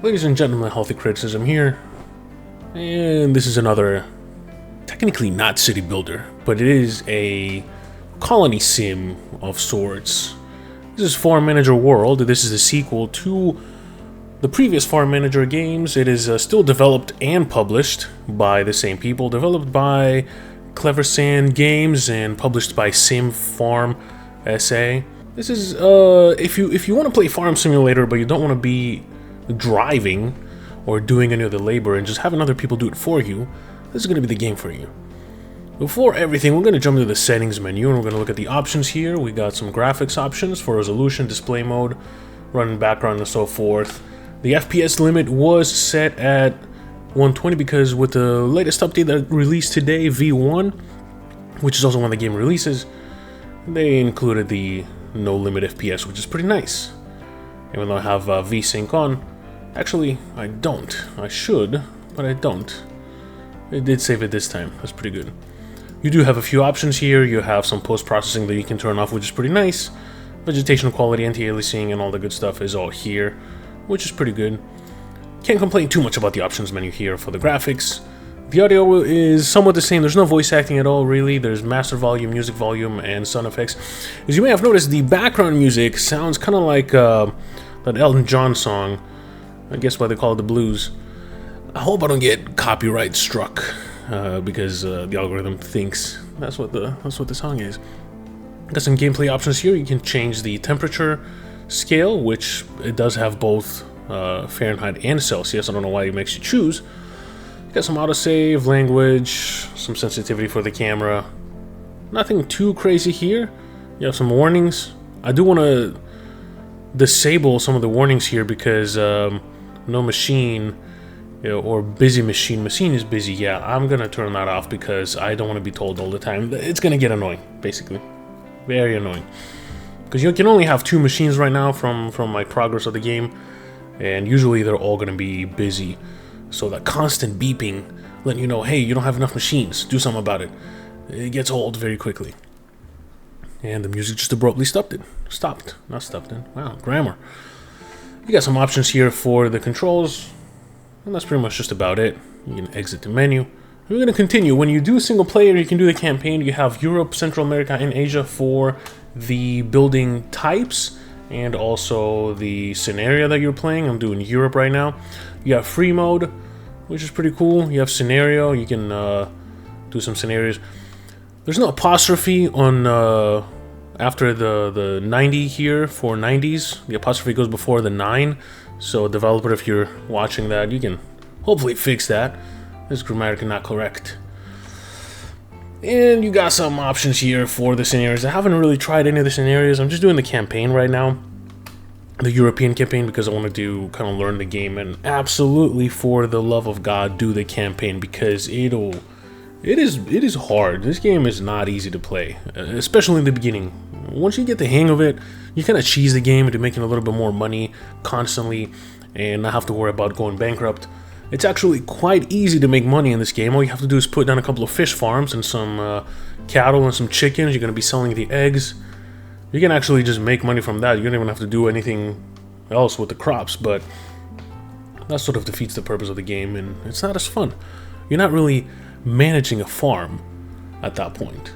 Ladies and gentlemen, Healthy Criticism here, and this is another, technically not city builder, but it is a colony sim of sorts. This is Farm Manager World. This is the sequel to the previous Farm Manager games. It is still developed and published by the same people, developed by Clever Sand Games and published by Sim Farm SA. This is if you want to play Farm Simulator but you don't want to be driving or doing any of the labor and just having other people do it for you, this is going to be the game for you. Before everything, we're going to jump into the settings menu and we're going to look at the options here. We got some graphics options for resolution, display mode, running background, and so forth. The FPS limit was set at 120 because with the latest update that released today, V1, which is also when the game releases, they included the no limit FPS, which is pretty nice. Even though I have VSync on, actually I don't. I should, but I don't. It did save it this time. That's pretty good. You do have a few options here. You have some post-processing that you can turn off, which is pretty nice. Vegetation quality, anti-aliasing, and all the good stuff is all here, which is pretty good. Can't complain too much about the options menu here for the graphics. The audio is somewhat the same. There's no voice acting at all, really. There's master volume, music volume, and sound effects. As you may have noticed, the background music sounds kind of like that Elton John song. I guess why they call it the blues. I hope I don't get copyright struck because the algorithm thinks that's what the song is. Got some gameplay options here. You can change the temperature scale, which it does have both Fahrenheit and Celsius. I don't know why it makes you choose. Got some autosave, language, some sensitivity for the camera. Nothing too crazy here. You have some warnings. I do want to disable some of the warnings here because no machine, or busy machine is busy. Yeah, I'm gonna turn that off because I don't want to be told all the time. It's gonna get annoying, basically. Very annoying. Because you can only have 2 machines right now from my progress of the game, and usually they're all gonna be busy. So that constant beeping, letting you know, hey, you don't have enough machines, do something about it. It gets old very quickly. And the music just abruptly stopped. Not stopped it. Wow, grammar. You got some options here for the controls, and that's pretty much just about it. You can exit the menu. We're going to continue. When you do single player, you can do the campaign. You have Europe, Central America, and Asia for the building types, and also the scenario that you're playing. I'm doing Europe right now. You have free mode, which is pretty cool. You have scenario. You can do some scenarios. There's no apostrophe on after the 90 here for 90s. The apostrophe goes before the 9. So developer, if you're watching that, you can hopefully fix that. It's grammatically not correct. And you got some options here for the scenarios. I haven't really tried any of the scenarios. I'm just doing the campaign right now. The European campaign because I want to do kind of learn the game, and absolutely for the love of God do the campaign because it is hard. This game is not easy to play, especially in the beginning. Once you get the hang of it, you kind of cheese the game into making a little bit more money constantly and not have to worry about going bankrupt. It's actually quite easy to make money in this game. All you have to do is put down a couple of fish farms and some cattle and some chickens. You're going to be selling the eggs. You can actually just make money from that. You don't even have to do anything else with the crops, but that sort of defeats the purpose of the game, and it's not as fun. You're not really managing a farm at that point.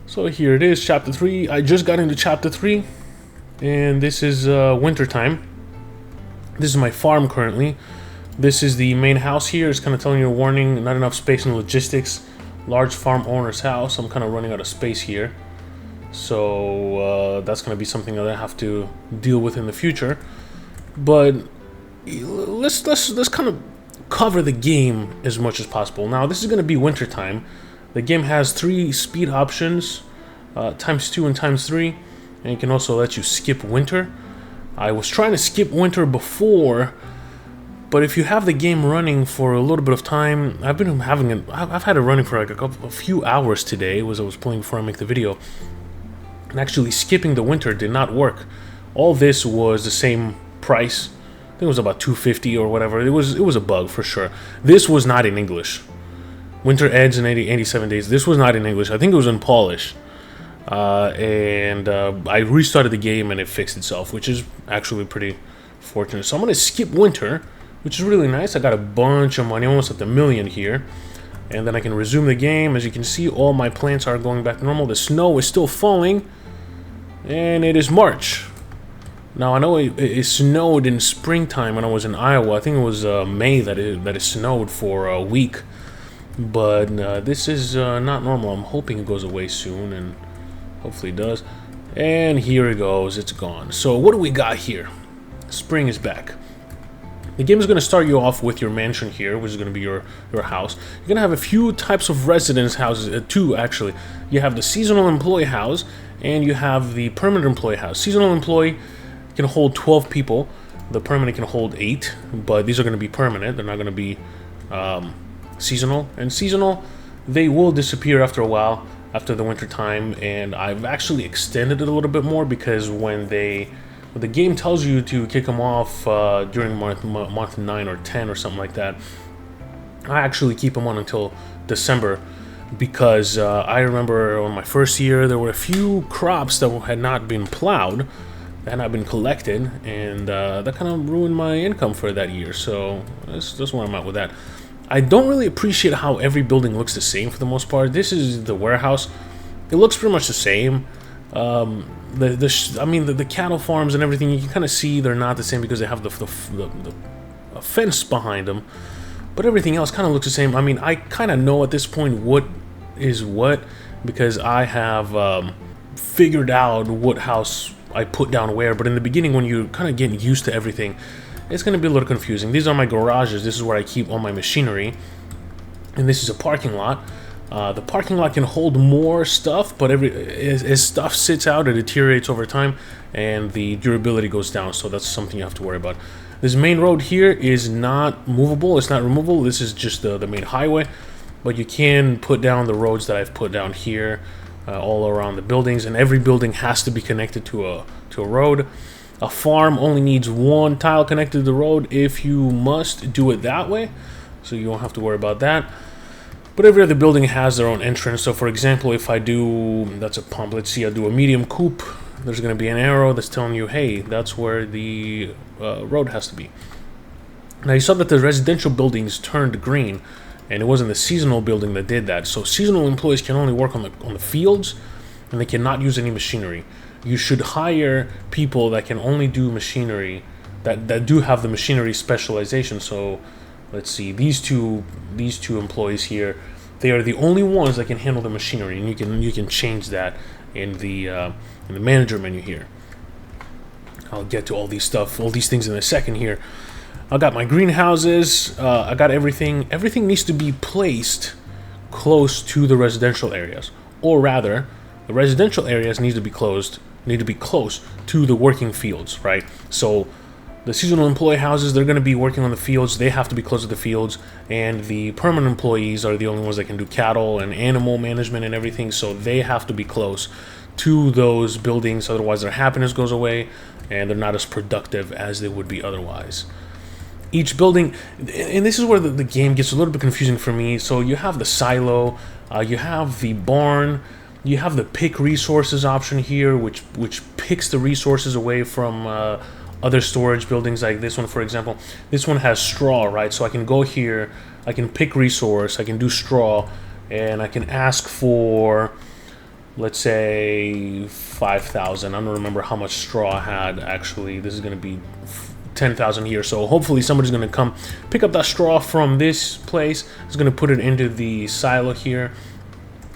So here it is, Chapter 3. I just got into Chapter 3, and this is winter time. This is my farm currently. This is the main house here. It's kind of telling you a warning, not enough space and logistics. Large farm owner's house. I'm kind of running out of space here. So that's going to be something that I have to deal with in the future. But let's kind of cover the game as much as possible. Now this is going to be winter time. The game has 3 speed options, ×2 and ×3, and it can also let you skip winter. I was trying to skip winter before, but if you have the game running for a little bit of time, I've had it running for like a few hours today as I was playing before I make the video. And actually skipping the winter did not work. All this was the same price. I think it was about $2.50 or whatever. It was a bug for sure. This was not in English. Winter ends in 87 days. This was not in English. I think it was in Polish. And I restarted the game and it fixed itself, which is actually pretty fortunate. So I'm going to skip winter, which is really nice. I got a bunch of money, almost at the million here. And then I can resume the game. As you can see, all my plants are going back to normal. The snow is still falling. And it is March. Now, I know it snowed in springtime when I was in Iowa. I think it was May that it snowed for a week. But this is not normal. I'm hoping it goes away soon, and hopefully it does. And here it goes. It's gone. So what do we got here? Spring is back. The game is going to start you off with your mansion here, which is going to be your house. You're going to have a few types of residence houses, two actually. You have the seasonal employee house, and you have the permanent employee house. Seasonal employee can hold 12 people. The permanent can hold 8, but these are going to be permanent. They're not going to be seasonal. And seasonal, they will disappear after a while, after the winter time. And I've actually extended it a little bit more because when the game tells you to kick them off during month 9 or 10 or something like that, I actually keep them on until December, because I remember on my first year there were a few crops that had not been plowed, that had not been collected, and that kind of ruined my income for that year. So that's where I'm at with that. I don't really appreciate how every building looks the same for the most part. This is the warehouse. It looks pretty much the same. The cattle farms and everything, you can kind of see they're not the same because they have the fence behind them, but everything else kind of looks the same. I mean, I kind of know at this point what is what, because I have figured out what house I put down where, but in the beginning, when you're kind of getting used to everything, it's going to be a little confusing. These are my garages. This is where I keep all my machinery, and this is a parking lot. The parking lot can hold more stuff, but as stuff sits out, it deteriorates over time, and the durability goes down, so that's something you have to worry about. This main road here is not movable, it's not removable. This is just the main highway, but you can put down the roads that I've put down here all around the buildings, and every building has to be connected to a road. A farm only needs one tile connected to the road if you must do it that way, so you won't have to worry about that. But every other building has their own entrance. So for example, if I do, that's a pump, let's see, I do a medium coop, there's going to be an arrow that's telling you, hey, that's where the road has to be. Now you saw that the residential buildings turned green, and it wasn't the seasonal building that did that. So seasonal employees can only work on the fields, and they cannot use any machinery. You should hire people that can only do machinery, that do have the machinery specialization. So let's see, these two employees here, they are the only ones that can handle the machinery, and you can change that in the manager menu here. I'll get to all these things in a second here. I got my greenhouses. I got everything. Everything needs to be placed close to the residential areas, or rather, the residential areas need to be close to the working fields, right? So the seasonal employee houses, they're going to be working on the fields. They have to be close to the fields, and the permanent employees are the only ones that can do cattle and animal management and everything, so they have to be close to those buildings. Otherwise their happiness goes away, and they're not as productive as they would be otherwise. Each building, and this is where the game gets a little bit confusing for me. So you have the silo, you have the barn, you have the pick resources option here, which picks the resources away from other storage buildings like this one, for example. This one has straw, right? So I can go here, I can pick resource, I can do straw, and I can ask for, let's say, 5,000. I don't remember how much straw I had, actually. This is going to be 10,000 here. So hopefully somebody's going to come pick up that straw from this place. It's going to put it into the silo here.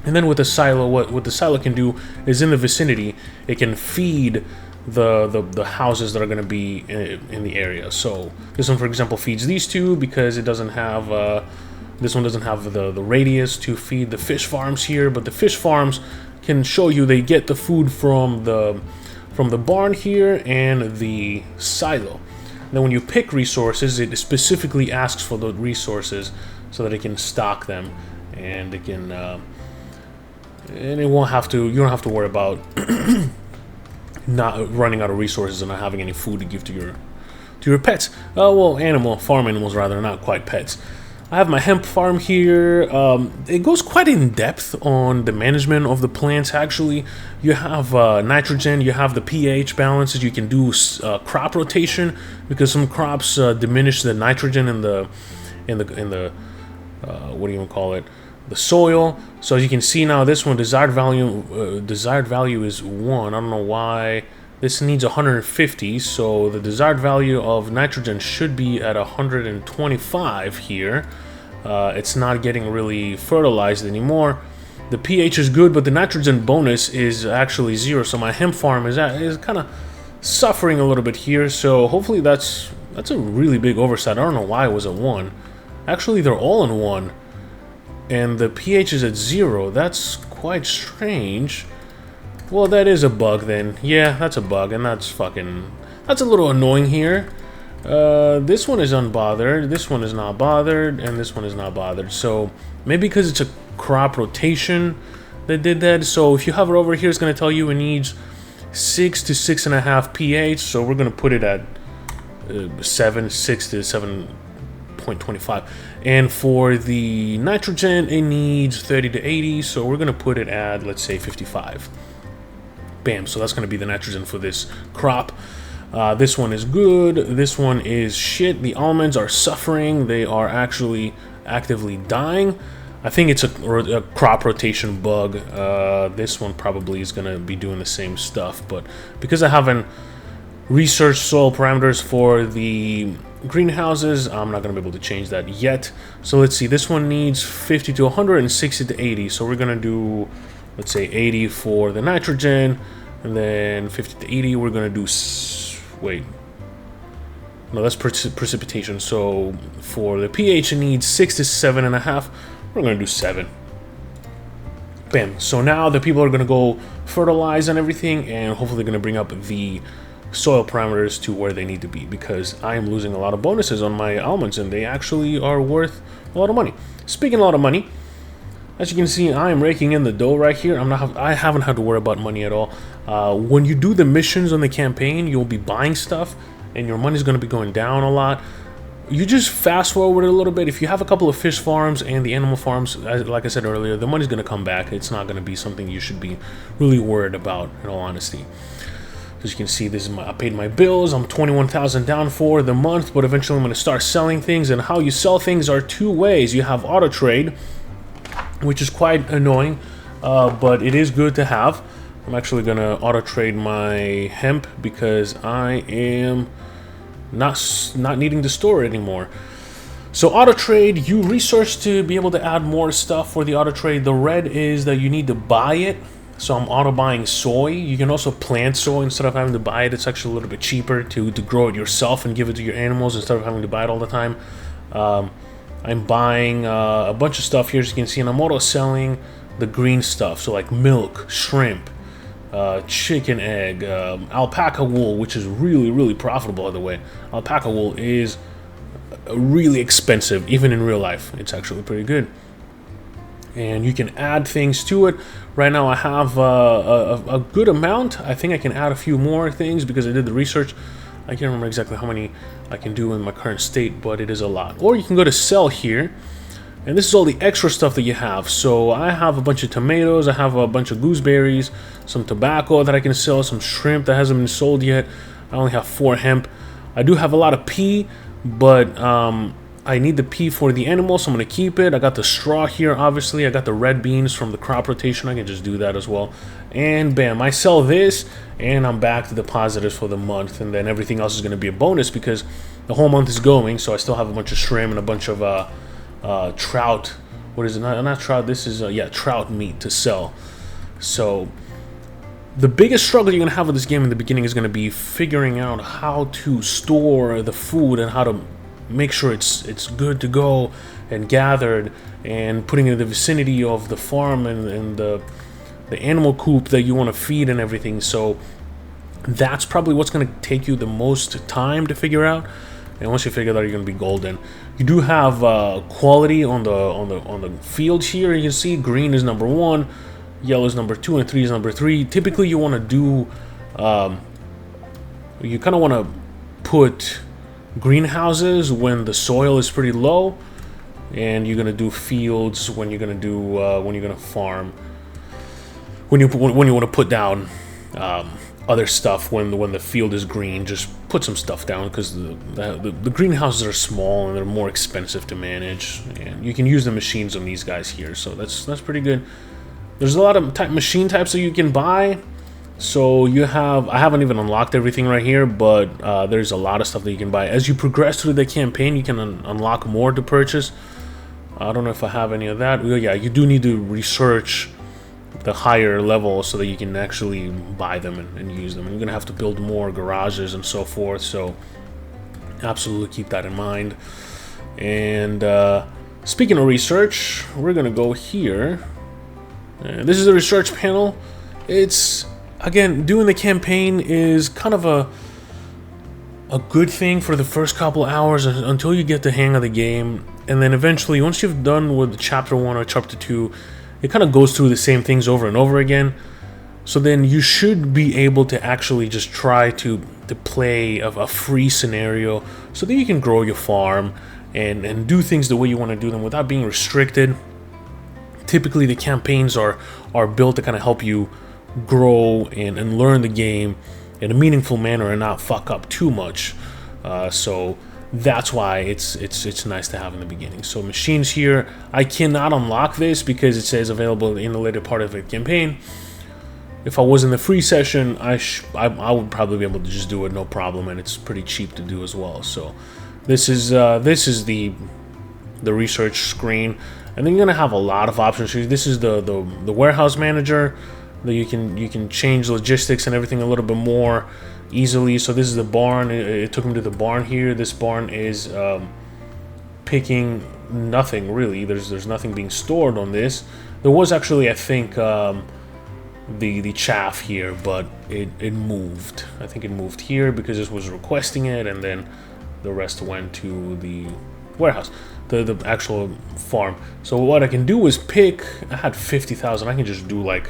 And then with the silo, what the silo can do is in the vicinity, it can feed the houses that are going to be in the area. So this one, for example, feeds these two because it doesn't have this one doesn't have the radius to feed the fish farms here, but the fish farms can show you they get the food from the barn here and the silo. Then when you pick resources, it specifically asks for the resources so that it can stock them, and it can and it won't have to. You don't have to worry about not running out of resources and not having any food to give to your pets. Well, farm animals rather, not quite pets. I have my hemp farm here. It goes quite in depth on the management of the plants. Actually, you have nitrogen, you have the pH balances. You can do crop rotation because some crops diminish the nitrogen in the what do you call it? The soil. So as you can see now, this one desired value is 1. I don't know why. This needs 150, so the desired value of nitrogen should be at 125 here. It's not getting really fertilized anymore. The pH is good, but the nitrogen bonus is actually 0, so my hemp farm is kind of suffering a little bit here. So hopefully that's a really big oversight. I don't know why it was at 1. Actually, they're all in 1, and the pH is at 0. That's quite strange. Well, that is a bug then. Yeah, that's a bug, and that's a little annoying here. This one is unbothered, this one is not bothered, and this one is not bothered. So maybe because it's a crop rotation that did that. So if you hover over here, it's going to tell you it needs 6 to 6.5 pH. So we're going to put it at 6 to 7.25. And for the nitrogen, it needs 30 to 80. So we're going to put it at, let's say, 55. Bam, so that's going to be the nitrogen for this crop. This one is good. This one is shit. The almonds are suffering. They are actually actively dying. I think it's a crop rotation bug. This one probably is going to be doing the same stuff. But because I haven't researched soil parameters for the greenhouses, I'm not going to be able to change that yet. So let's see. This one needs 50 to 100 and 60 to 80. So we're going to do, let's say, 80 for the nitrogen. And then 50 to 80, we're going to do... Wait. No, that's precipitation. So for the pH, it needs 6 to 7.5. We're going to do 7. Bam. So now the people are going to go fertilize and everything, and hopefully they're going to bring up the soil parameters to where they need to be, because I am losing a lot of bonuses on my almonds, and they actually are worth a lot of money. Speaking of a lot of money, as you can see, I am raking in the dough right here. I haven't had to worry about money at all. When you do the missions on the campaign, you'll be buying stuff, and your money's going to be going down a lot. You just fast forward a little bit. If you have a couple of fish farms and the animal farms, like I said earlier, the money's going to come back. It's not going to be something you should be really worried about, in all honesty. As you can see, this is I paid my bills. I'm 21,000 down for the month, but eventually I'm going to start selling things. And how you sell things are two ways. You have auto trade, which is quite annoying, but it is good to have. I'm actually going to auto trade my hemp because I am not needing to store it anymore. So auto trade, you research to be able to add more stuff for the auto trade. The red is that you need to buy it. So I'm auto buying soy. You can also plant soy instead of having to buy it. It's actually a little bit cheaper to grow it yourself and give it to your animals instead of having to buy it all the time. I'm buying a bunch of stuff here, as you can see, and I'm auto selling the green stuff. So like milk, shrimp, chicken egg, alpaca wool, which is really, really profitable, by the way. Alpaca wool is really expensive, even in real life. It's actually pretty good. And you can add things to it. Right now I have a good amount. I think I can add a few more things because I did the research. I can't remember exactly how many I can do in my current state, but it is a lot. Or you can go to sell here, and this is all the extra stuff that you have. So I have a bunch of tomatoes, I have a bunch of gooseberries, some tobacco that I can sell, some shrimp that hasn't been sold yet. I only have 4 hemp. I do have a lot of pea, but I need the pea for the animals, so I'm going to keep it. I got the straw here, obviously. I got the red beans from the crop rotation. I can just do that as well. And bam, I sell this, and I'm back to the positives for the month. And then everything else is going to be a bonus because the whole month is going. So I still have a bunch of shrimp and a bunch of trout. What is it? Not trout. This is, yeah, trout meat to sell. So the biggest struggle you're going to have with this game in the beginning is going to be figuring out how to store the food and how to make sure it's good to go and gathered, and putting it in the vicinity of the farm and the animal coop that you want to feed and everything. So that's probably what's going to take you the most time to figure out. And once you figure that out, you're going to be golden. You do have quality on the fields here. You can see green is number 1, yellow is number 2, and 3 is number 3. Typically, you want to do you kind of want to put greenhouses when the soil is pretty low, and you're gonna do fields when you're gonna do when you're gonna farm. When you want to put down other stuff when the field is green, just put some stuff down, because the greenhouses are small and they're more expensive to manage, and you can use the machines on these guys here, so that's pretty good. There's a lot of machine types that you can buy. So I haven't even unlocked everything right here, but there's a lot of stuff that you can buy. As you progress through the campaign, you can unlock more to purchase. I don't know if I have any of that. Well, yeah, you do need to research the higher level so that you can actually buy them and use them. You're gonna have to build more garages and so forth, so absolutely keep that in mind. And speaking of research, we're gonna go here. This is the research panel. It's, again, doing the campaign is kind of a good thing for the first couple hours until you get the hang of the game, and then eventually, once you've done with chapter 1 or chapter 2, it kind of goes through the same things over and over again. So then you should be able to actually just try to play a free scenario so that you can grow your farm and do things the way you want to do them without being restricted. Typically, the campaigns are built to kind of help you grow and learn the game in a meaningful manner and not fuck up too much. So that's why it's nice to have in the beginning. So machines here, I cannot unlock this because it says available in the later part of the campaign. If I was in the free session, I would probably be able to just do it no problem, and it's pretty cheap to do as well. So this is the research screen, and then you're gonna have a lot of options here. This is the warehouse manager, that you can change logistics and everything a little bit more easily. So this is the barn. It took me to the barn here. This barn is picking nothing really. There's nothing being stored on this. There was actually, I think, the chaff here, but it moved. I think it moved here because this was requesting it, and then the rest went to the warehouse, the actual farm. So what I can do is pick. I had 50,000. I can just do like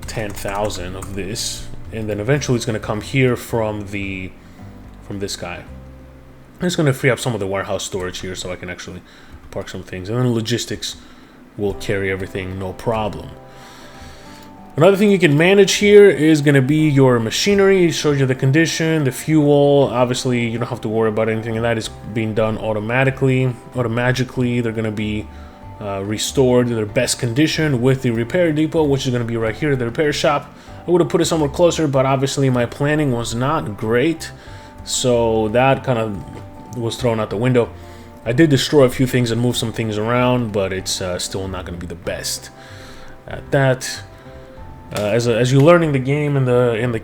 10,000 of this, and then eventually it's going to come here from this guy. It's going to free up some of the warehouse storage here, so I can actually park some things, and then logistics will carry everything no problem. Another thing you can manage here is going to be your machinery. It shows you the condition, the fuel. Obviously, you don't have to worry about anything, and that is being done automatically. They're going to be restored to their best condition with the repair depot, which is going to be right here, the repair shop. I would have put it somewhere closer, but obviously my planning was not great, so that kind of was thrown out the window. I did destroy a few things and move some things around, but it's still not going to be the best at that. As you're learning the game in the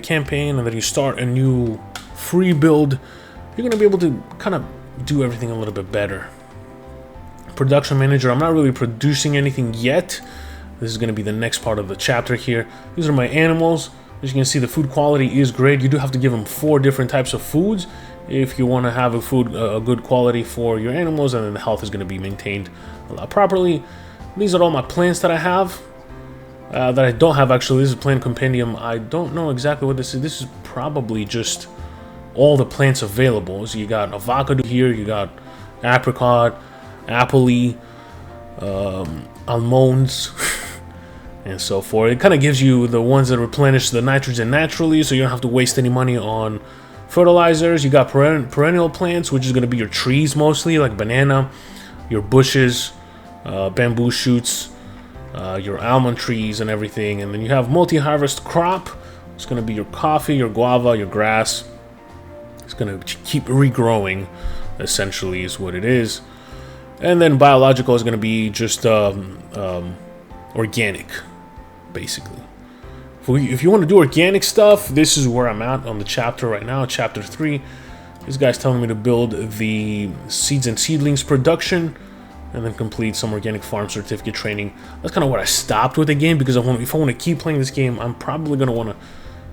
campaign, and then you start a new free build, you're going to be able to kind of do everything a little bit better. Production manager, I'm not really producing anything yet. This is going to be the next part of the chapter here. These are my animals. As you can see, the food quality is great. You do have to give them 4 different types of foods if you want to have a good quality for your animals, and then the health is going to be maintained a lot properly. These are all my plants that I have. That I don't have, actually. This is a plant compendium. I don't know exactly what this is. This is probably just all the plants available. So you got avocado here, you got apricot, apple-y, almonds, and so forth. It kind of gives you the ones that replenish the nitrogen naturally, so you don't have to waste any money on fertilizers. You got perennial plants, which is going to be your trees mostly, like banana, your bushes, bamboo shoots, your almond trees and everything. And then you have multi-harvest crop. It's going to be your coffee, your guava, your grass. It's going to keep regrowing, essentially, is what it is. And then biological is going to be just organic, basically. If you want to do organic stuff, this is where I'm at on the chapter right now, chapter 3. This guy's telling me to build the seeds and seedlings production, and then complete some organic farm certificate training. That's kind of what I stopped with the game, because if I want to keep playing this game, I'm probably going to want to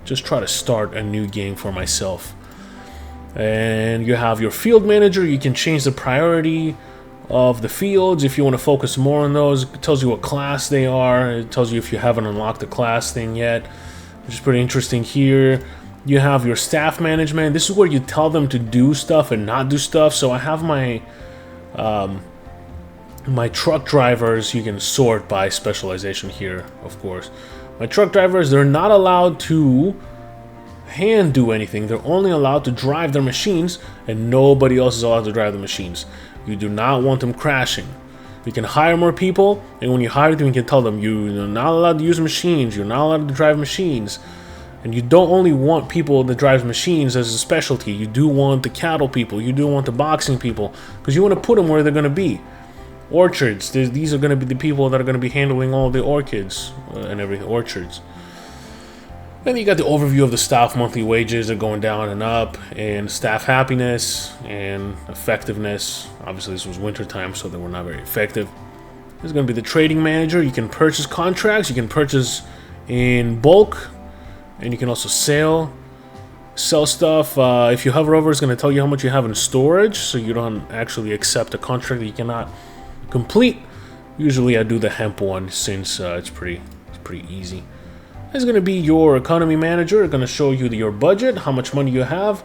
just try to start a new game for myself. And you have your field manager. You can change the priority of the fields if you want to focus more on those. It tells you what class they are. It tells you if you haven't unlocked the class thing yet, which is pretty interesting here. You have your staff management. This is where you tell them to do stuff and not do stuff. So I have my My truck drivers, you can sort by specialization here, of course. My truck drivers, they're not allowed to hand do anything. They're only allowed to drive their machines, and nobody else is allowed to drive the machines. You do not want them crashing. You can hire more people, and when you hire them, you can tell them you're not allowed to use machines, you're not allowed to drive machines. And you don't only want people that drive machines as a specialty. You do want the cattle people, you do want the boxing people, because you want to put them where they're going to be. Orchards, these are going to be the people that are going to be handling all the orchids and everything, orchards. Then you got the overview of the staff monthly wages are going down and up, and staff happiness and effectiveness. Obviously this was winter time, so they were not very effective. There's going to be the trading manager. You can purchase contracts, you can purchase in bulk, and you can also sell stuff. If you hover over, it's going to tell you how much you have in storage, so you don't actually accept a contract that you cannot complete. Usually I do the hemp one since it's pretty easy. It's going to be your economy manager. It's going to show you your budget, how much money you have.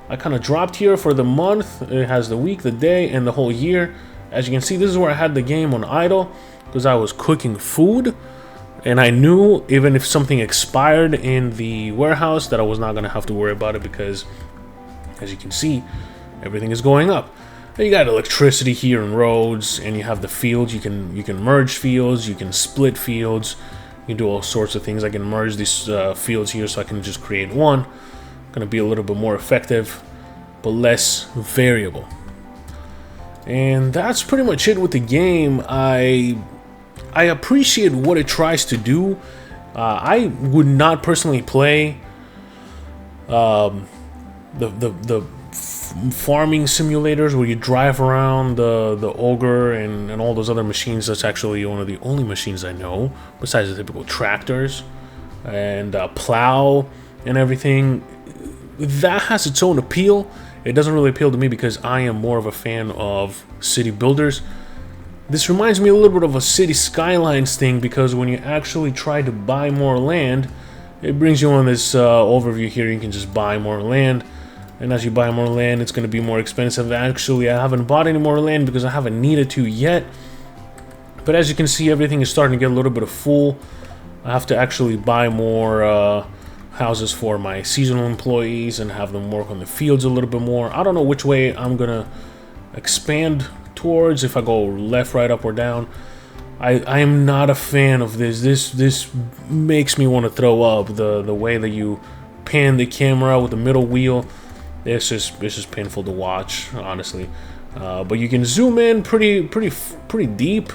I kind of dropped here for the month. It has the week, the day, and the whole year. As you can see, this is where I had the game on idle because I was cooking food, and I knew even if something expired in the warehouse that I was not going to have to worry about it because, as you can see, everything is going up. Then you got electricity here and roads, and you have the fields. You can merge fields, you can split fields. You can do all sorts of things. I can merge these fields here so I can just create one. Going to be a little bit more effective, but less variable. And that's pretty much it with the game. I appreciate what it tries to do. I would not personally play the farming simulators where you drive around the ogre and all those other machines. That's actually one of the only machines I know besides the typical tractors and plow and everything. That has its own appeal. It doesn't really appeal to me because I am more of a fan of city builders. This reminds me a little bit of a city skylines thing because when you actually try to buy more land, it brings you on this overview here. You can just buy more land. And as you buy more land, it's going to be more expensive. Actually, I haven't bought any more land because I haven't needed to yet. But as you can see, everything is starting to get a little bit full. I have to actually buy more houses for my seasonal employees and have them work on the fields a little bit more. I don't know which way I'm going to expand towards, if I go left, right, up, or down. I am not a fan of this. This makes me want to throw up. The way that you pan the camera with the middle wheel. It's just painful to watch, honestly. But you can zoom in pretty deep.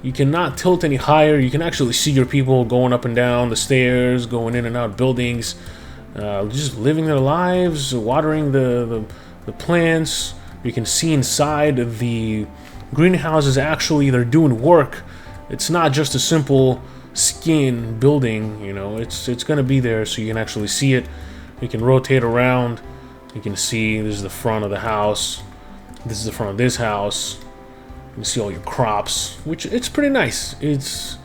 You cannot tilt any higher. You can actually see your people going up and down the stairs, going in and out of buildings, just living their lives, watering the plants. You can see inside the greenhouses. Actually, they're doing work. It's not just a simple skin building. You know, it's gonna be there, so you can actually see it. You can rotate around. You can see this is the front of the house. This is the front of this house. You can see all your crops, which it's pretty nice. It's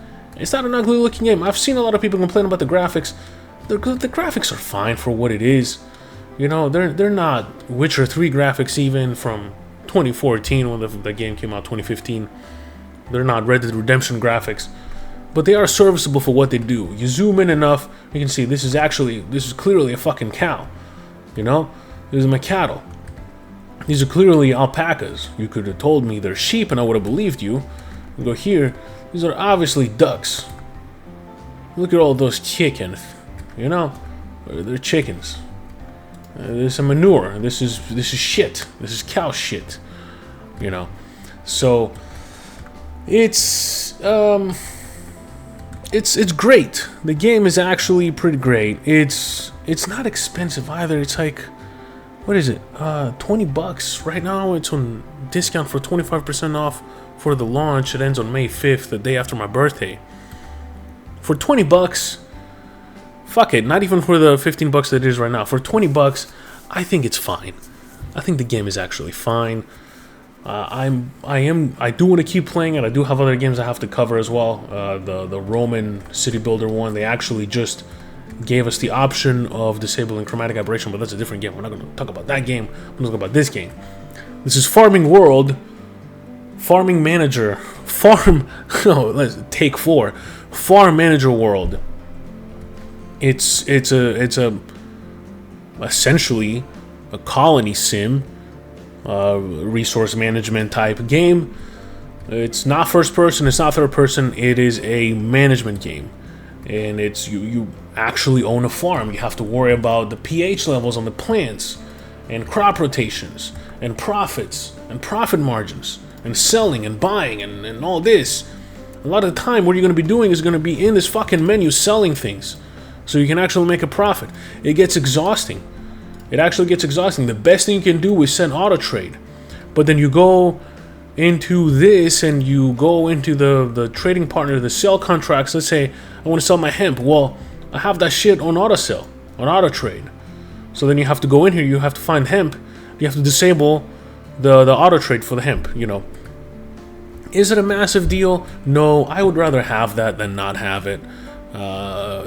not an ugly looking game. I've seen a lot of people complain about the graphics. The graphics are fine for what it is. You know, they're not Witcher 3 graphics even from 2014 when the game came out, 2015. They're not Red Dead Redemption graphics, but they are serviceable for what they do. You zoom in enough, you can see this is clearly a fucking cow. You know, these are my cattle. These are clearly alpacas. You could have told me they're sheep and I would have believed you. You go here, these are obviously ducks. Look at all those chickens. You know, they're chickens. This is manure. This is shit. This is cow shit. You know, so it's great. The game is actually pretty great. It's not expensive either. It's like, what is it? $20 right now. It's on discount for 25% off for the launch. It ends on May 5th, the day after my birthday. For $20, fuck it. Not even for the $15 that it is right now. For $20, I think it's fine. I think the game is actually fine. I do want to keep playing it. I do have other games I have to cover as well. The Roman city builder one. They actually just gave us the option of disabling chromatic aberration, but that's a different game. We're not going to talk about that game. I'm going to talk about this game. This is Farming World Farming manager. Farm. No, let's take 4. Farm manager world. It's a essentially a colony sim, resource management type game. It's not first person, it's not third person, it is a management game. And it's you actually own a farm. You have to worry about the pH levels on the plants, and crop rotations, and profits, and profit margins, and selling and buying, and all this. A lot of the time what you're going to be doing is going to be in this fucking menu selling things, so you can actually make a profit. It gets exhausting. It actually gets exhausting. The best thing you can do is set auto trade, but then you go into this and you go into the trading partner, the sell contracts. Let's say I want to sell my hemp. Well, I have that shit on auto sell, on auto trade. So then you have to go in here, you have to find hemp, you have to disable the auto trade for the hemp, you know. Is it a massive deal? No, I would rather have that than not have it.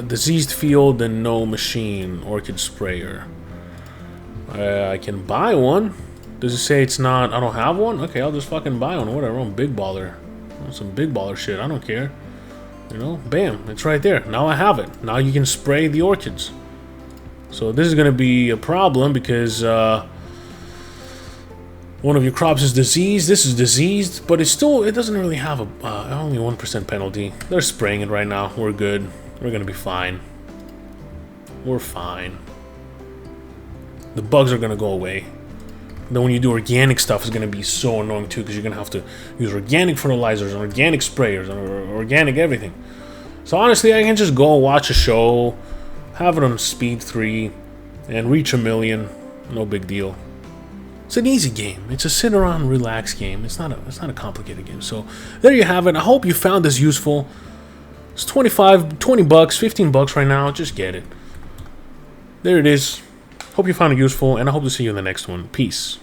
Diseased field and no machine, orchid sprayer. I can buy one. Does it say it's not? I don't have one? Okay, I'll just fucking buy one. Whatever, I'm big baller. Some big baller shit, I don't care. You know, bam, it's right there. Now I have it. Now you can spray the orchids. So this is going to be a problem because one of your crops is diseased. This is diseased, but it doesn't really have only 1% penalty. They're spraying it right now. We're good. We're going to be fine. We're fine. The bugs are going to go away. Then when you do organic stuff, it's going to be so annoying too, because you're going to have to use organic fertilizers and organic sprayers and organic everything. So honestly, I can just go watch a show, have it on speed 3, and reach 1 million. No big deal. It's an easy game. It's a sit around, relax game. It's not a complicated game. So there you have it. I hope you found this useful. It's 25, 20 bucks, 15 bucks right now. Just get it. There it is. Hope you found it useful, and I hope to see you in the next one. Peace.